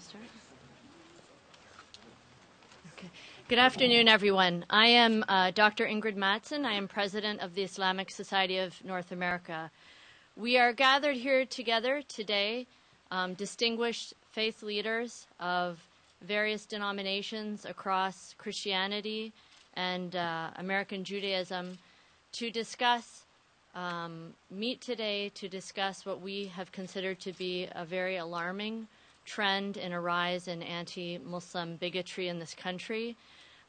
start? Okay. Good afternoon, everyone. I am Dr. Ingrid Mattson. I am president of the Islamic Society of North America. We are gathered here together today, distinguished faith leaders of various denominations across Christianity and American Judaism, to discuss, meet today to discuss what we have considered to be a very alarming trend in a rise in anti-Muslim bigotry in this country.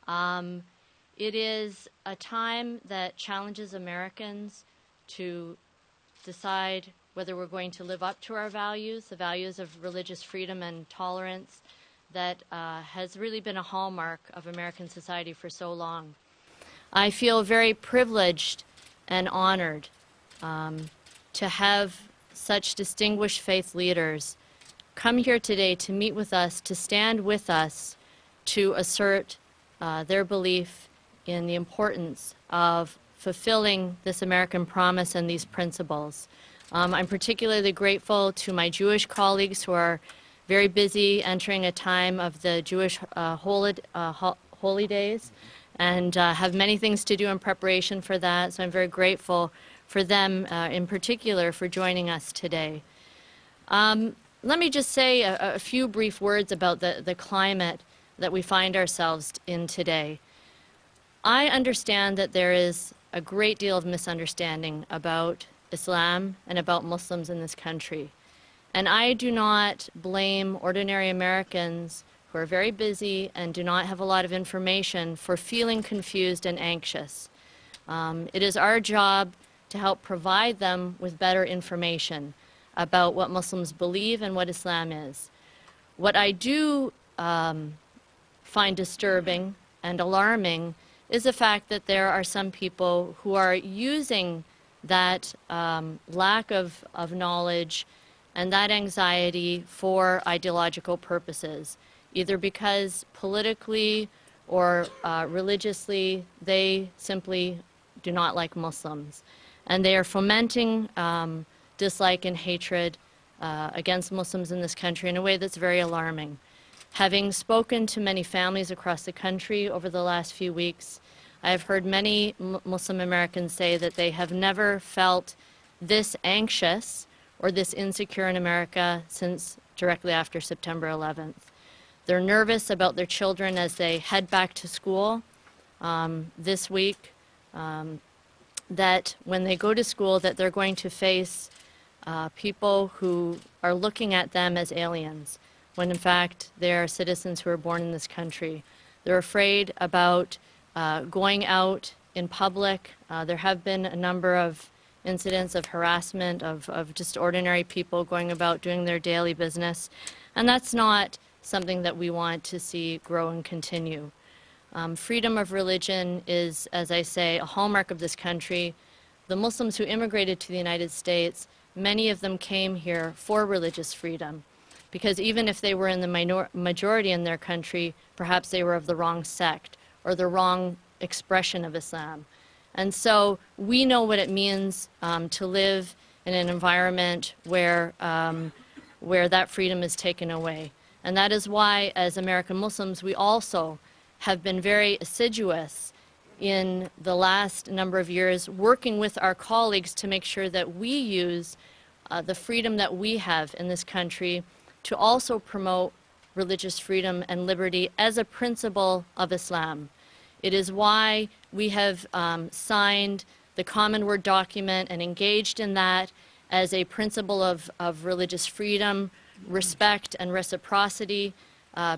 It is a time that challenges Americans to decide whether we're going to live up to our values, the values of religious freedom and tolerance that has really been a hallmark of American society for so long. I feel very privileged and honored to have such distinguished faith leaders come here today to meet with us, to stand with us, to assert their belief in the importance of fulfilling this American promise and these principles. I'm particularly grateful to my Jewish colleagues who are very busy entering a time of the Jewish holy days and have many things to do in preparation for that. So I'm very grateful for them in particular for joining us today. Let me just say a few brief words about the climate that we find ourselves in today. I understand that there is a great deal of misunderstanding about Islam and about Muslims in this country. And I do not blame ordinary Americans who are very busy and do not have a lot of information for feeling confused and anxious. It is our job to help provide them with better information about what Muslims believe and what Islam is. What I do find disturbing and alarming is the fact that there are some people who are using that lack of knowledge and that anxiety for ideological purposes, either because politically or religiously they simply do not like Muslims. And they are fomenting dislike and hatred against Muslims in this country in a way that's very alarming. Having spoken to many families across the country over the last few weeks, I have heard many Muslim Americans say that they have never felt this anxious or this insecure in America since directly after September 11th. They're nervous about their children as they head back to school this week, that when they go to school that they're going to face people who are looking at them as aliens, when in fact they are citizens who are born in this country. They're afraid about going out in public. There have been a number of incidents of harassment of just ordinary people going about doing their daily business, and that's not something that we want to see grow and continue. Freedom of religion is, as I say, a hallmark of this country. The Muslims who immigrated to the United States, many of them came here for religious freedom, because even if they were in the majority in their country, perhaps they were of the wrong sect or the wrong expression of Islam. And so we know what it means to live in an environment where that freedom is taken away. And that is why, as American Muslims, we also have been very assiduous in the last number of years working with our colleagues to make sure that we use the freedom that we have in this country to also promote religious freedom and liberty as a principle of Islam. It is why we have signed the Common Word document and engaged in that as a principle of religious freedom, respect, and reciprocity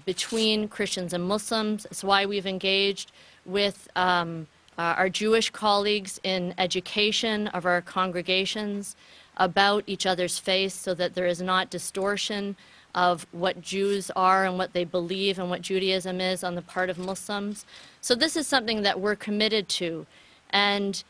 between Christians and Muslims. It's why we've engaged with our Jewish colleagues in education of our congregations about each other's faith, so that there is not distortion of what Jews are and what they believe and what Judaism is on the part of Muslims. So this is something that we're committed to, and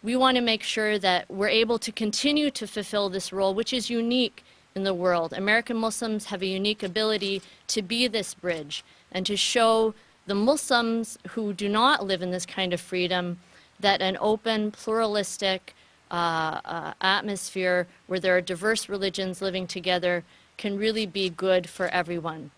we want to make sure that we're able to continue to fulfill this role, which is unique in the world. American Muslims have a unique ability to be this bridge and to show the Muslims who do not live in this kind of freedom that an open, pluralistic atmosphere where there are diverse religions living together can really be good for everyone.